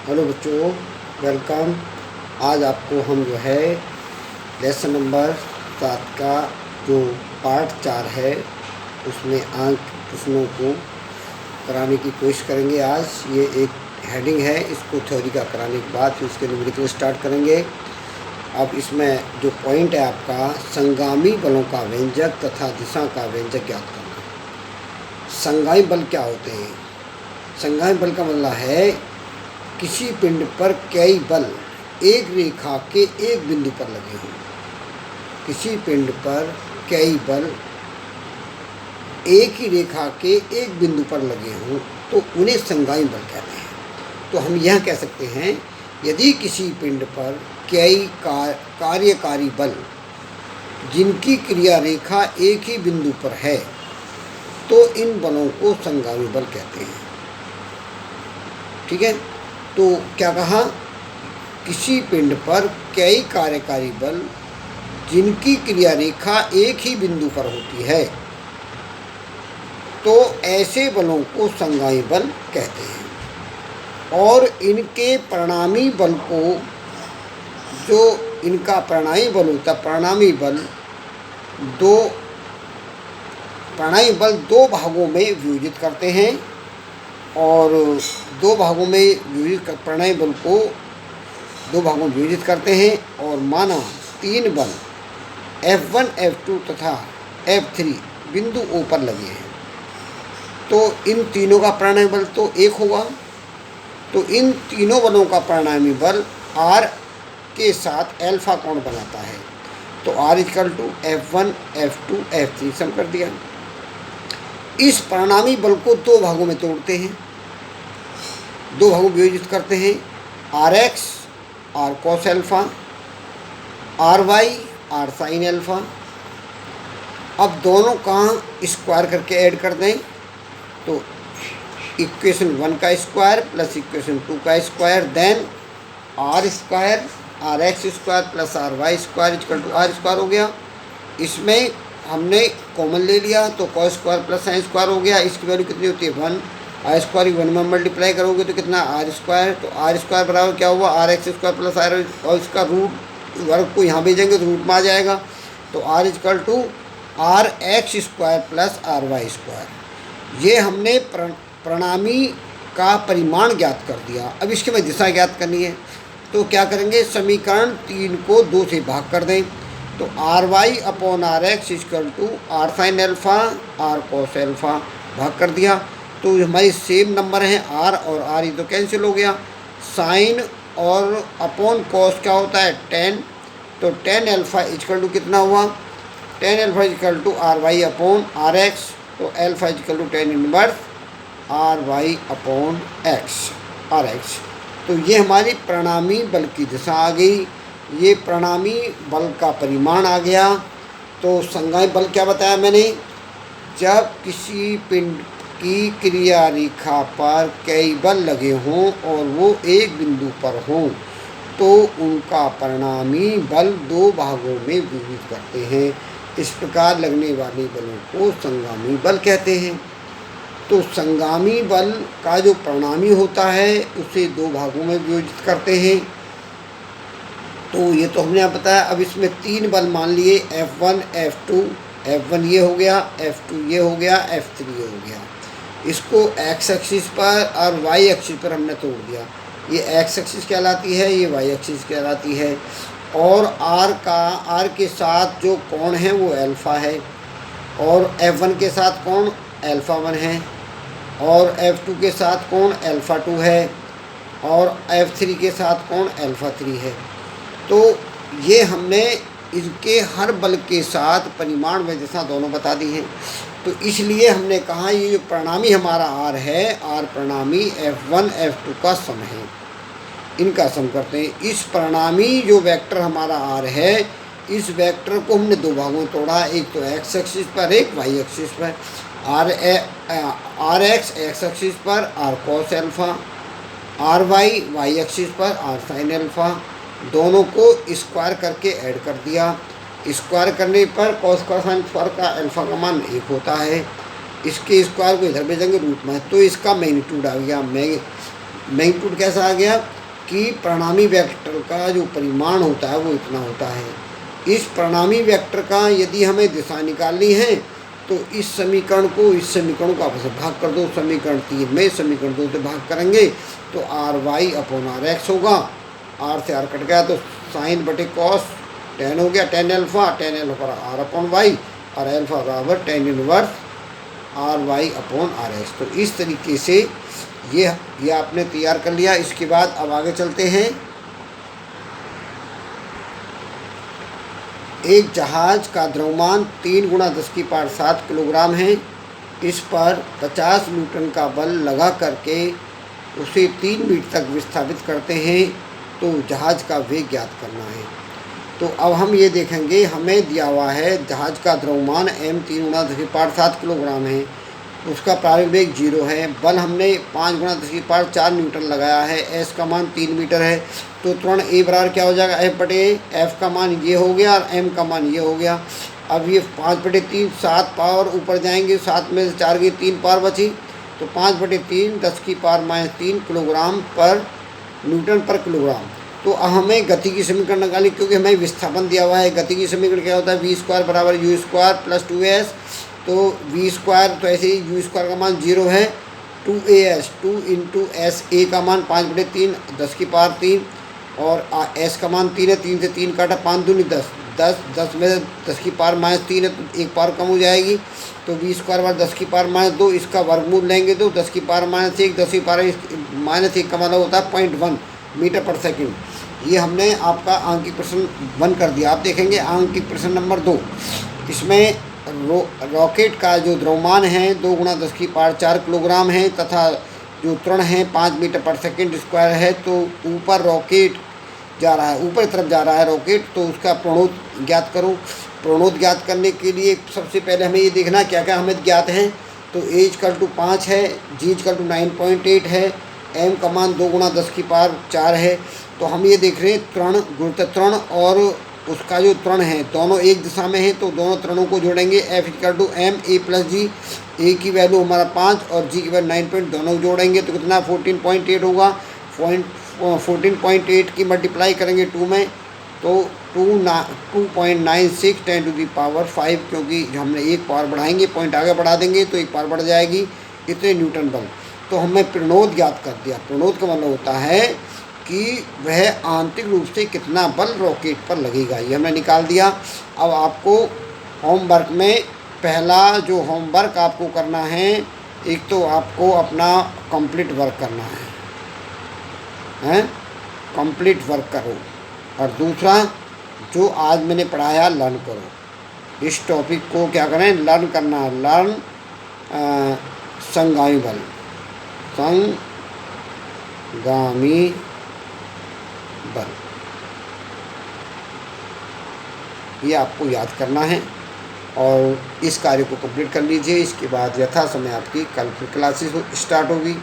Hello बच्चों, welcome. आज आपको हम जो है लेसन नंबर 7 का जो पार्ट 4 है उसमें अंक प्रश्नों को कराने की कोशिश करेंगे। आज ये एक हेडिंग है, इसको थ्योरी का कराने के बाद फिर उसके न्यूमेरिकल स्टार्ट करेंगे। अब इसमें जो पॉइंट है आपका, संगामी बलों का व्यंजक तथा दिशा का व्यंजक ज्ञात करना। संगामी बल क्या होते हैं? संगामी बल का मतलब है किसी पिंड पर कई बल एक रेखा के एक बिंदु पर लगे हों। किसी पिंड पर कई बल एक ही रेखा के एक बिंदु पर लगे हों तो उन्हें संगामी बल कहते हैं। तो हम यह कह सकते हैं, यदि किसी पिंड पर कई कार्यकारी बल जिनकी क्रिया रेखा एक ही बिंदु पर है तो इन बलों को संगामी बल कहते हैं। ठीक है, तो क्या कहा? किसी पिंड पर कई कार्यकारी बल जिनकी क्रिया रेखा एक ही बिंदु पर होती है तो ऐसे बलों को संगामी बल कहते हैं। और इनके परिणामी बल को, जो इनका परिणामी बल होता है, परिणामी बल दो भागों में विभाजित करते हैं। और दो भागों में विभाजित परिणामी बल को दो भागों में विभाजित करते हैं। और माना 3 बल F1, F2 तथा F3 बिंदु O पर लगे हैं तो इन तीनों का परिणामी बल तो 1 होगा। तो इन तीनों बलों का परिणामी बल R के साथ अल्फा कोण बनाता है। तो R = F1, F2, F3 सम कर दिया। इस परिणामी बल को दो भागों में तोड़ते हैं, दो भागों में विभाजित करते हैं। Rx R cos alpha, Ry R sin alpha. अब दोनों का स्क्वायर करके ऐड कर दें तो इक्वेशन 1 का स्क्वायर प्लस इक्वेशन 2 का square, then R² Rx² plus Ry² = R² हो गया। इसमें हमने कॉमन ले लिया तो cos square plus sin square हो गया। इसकी वैल्यू कितनी होती है? 1। R² 1 में मल्टीप्लाई करोगे तो कितना? R²। तो R² बराबर क्या हुआ? Rx² प्लस R, और इसका रूट वर्ग को यहाँ भेजेंगे तो रूट में आ जाएगा। तो R = Rx² प्लस Ry²। ये हमने परिणामी का परिमाण ज्ञात कर दिया। अब इसके बाद दिशा ज्ञात करनी है तो क्या करेंगे? समीकरण 3 को 2 से भाग कर दें तो Ry/Rx = R sin alpha R cos alpha भाग कर दिया। तो हमारी सेम नंबर हैं R और R, ये तो कैंसिल हो गया। साइन और अपॉन कॉस क्या होता है? 10। तो 10 अल्फा = कितना हुआ? 10 अल्फा = Ry/Rx। तो अल्फा = 10 इनवर्स Ry/Rx। तो ये हमारी परिणामी बल की दिशा आ गई, ये परिणामी बल का परिमाण आ गया। तो संगामी बल क्या बताया मैंने? जब किसी पिंड की क्रिया रेखा पर कई बल लगे हों और वो एक बिंदु पर हों तो उनका परिणामी बल दो भागों में विभाजित करते हैं। इस प्रकार लगने वाले बलों को संगामी बल कहते हैं। तो संगामी बल का जो परिणामी होता है उसे दो भागों में विभाजित करते हैं। तो ये तो हमने आप बताया। अब इसमें 3 बल मान लिए, F1, F2, F1 ये हो गया, F2 ये हो गया, F3 ये हो गया। इसको x एक्सिस पर और y एक्सिस पर हमने तोड़ दिया। ये x एक्सिस कहलाती है, ये y एक्सिस कहलाती है। और R के साथ जो कोण है वो अल्फ़ा है, और F1 के साथ कोण α1 है, और F2 के साथ कोण α2 है, और F3 के साथ कोण α3 है। तो ये हमने इनके हर बल के साथ परिमाण व दिशा दोनों बता दी हैं। तो इसलिए हमने कहा ये जो परिणामी हमारा R है, R परिणामी F1, F2 का सम है, इनका सम करते हैं। इस परिणामी जो वेक्टर हमारा R है, इस वेक्टर को हमने दो भागों में तोड़ा, एक तो x एक्सिस पर, एक y एक्सिस पर। Rx x एक्सिस पर R cos alpha, Ry y axis पर R sin अल्फा। दोनों को स्क्वायर करके ऐड कर दिया। स्क्वायर करने पर cos का साइन स्क्वायर का अल्फा का मान 1 होता है। इसके स्क्वायर को इधर भेजेंगे रूट में, तो इसका मैग्नीट्यूड आ गया। मैग्नीट्यूड कैसा आ गया? कि परिणामी वेक्टर का जो परिमाण होता है वो इतना होता है। इस परिणामी वेक्टर का यदि हमें दिशा निकालनी है तो इस समीकरण को आपस में भाग कर दो। समीकरण 3 में समीकरण 2 से भाग करेंगे तो RY/RX होगा। R से R कट गया तो साइन बटे कॉस tan हो गया, tan अल्फा R/Y और अल्फा बराबर tan इनवर्स RY/RX। तो इस तरीके से ये आपने तैयार कर लिया। इसके बाद अब आगे चलते हैं। एक जहाज का द्रव्यमान 3 × 10⁷ किलोग्राम है। इस पर 50 न्यूटन का बल लगा करके उसे 3 मीटर तक विस्थापित करते हैं तो जहाज का वेग ज्ञात करना है। तो अब हम ये देखेंगे, हमें दिया हुआ है जहाज का द्रव्यमान m 3 × 10⁷ किलोग्राम है, उसका प्रारंभिक वेग 0 है, बल हमने 5 × 10⁴ न्यूटन लगाया है, s का मान 3 मीटर है। तो त्वरण a बराबर क्या हो जाएगा, F/f का मान ये हो गया और m का मान ये हो गया। अब ये 5/3 7 पावर ऊपर जाएंगे, 7 में से 4 गई 3 पावर बची, तो 5/3 10⁻³ किलोग्राम पर न्यूटन पर किलोग्राम। तो अब हमें गति की समीकरण निकाली, क्योंकि हमें विस्थापन दिया हुआ है। गति की समीकरण क्या होता है, v² = u² + 2s। तो v² तो ऐसे ही u² का मान 0 है, 2as 2 × s a का मान 5/3 10⁻³ और s का मान 3 है, 3 से 3 काटा 5 दूनी 10 10 में 10⁻³ है तो एक पावर कम हो जाएगी। तो v² = 10⁻², इसका वर्गमूल लेंगे तो 10⁻1 10⁻1 का मतलब होता है 0.1 मीटर पर सेकंड। ये हमने आपका आंकिक प्रश्न 1 कर दिया। आप देखेंगे आंकिक प्रश्न नंबर 2। इसमें रॉकेट का जो द्रव्यमान है 2 × 10⁴ किलोग्राम है तथा जो त्वरण है 5 मीटर पर सेकंड स्क्वायर है। तो ऊपर रॉकेट जा रहा है, ऊपर तरफ जा रहा है रॉकेट, तो उसका प्रणोद ज्ञात करो। प्रणोद ज्ञात करने के लिए सबसे पहले हमें ये देखना क्या क्या हमें ज्ञात है। तो a = 5 है, g = 9.8 है, m का मान 2 × 10⁴ है। तो हम ये देख रहे हैं त्वरण, गुरुत्व त्वरण और उसका जो त्वरण है दोनों एक दिशा में है, तो दोनों त्वरणों को जोड़ेंगे। F = m a + g, a की वैल्यू हमारा 5 और g की वैल्यू 9 दोनों जोड़ेंगे तो कितना 14.8 होगा। 14.8 की मल्टीप्लाई करेंगे 2 में तो 2.96 10⁵, क्योंकि हमने एक पावर बढ़ाएंगे, पॉइंट आगे बढ़ा देंगे तो एक पावर बढ़ जाएगी, इतने न्यूटन बल। तो हमने प्रणोद ज्ञात कर दिया। प्रणोद का मतलब होता है कि वह आंतरिक रूप से कितना बल रॉकेट पर लगेगा, ये हमने निकाल दिया। अब आपको होमवर्क में पहला जो होमवर्क आपको करना है, एक तो आपको अपना कंप्लीट वर्क करना है, कंप्लीट वर्क करो, और दूसरा जो आज मैंने पढ़ाया लर्न करो। इस टॉपिक को क्या करें, लर्न करना है। लर्न संगामी बल, संगामी बल, ये आपको याद करना है और इस कार्य को कंप्लीट कर लीजिए। इसके बाद यथा समय आपकी कल फिर क्लासेस स्टार्ट होगी।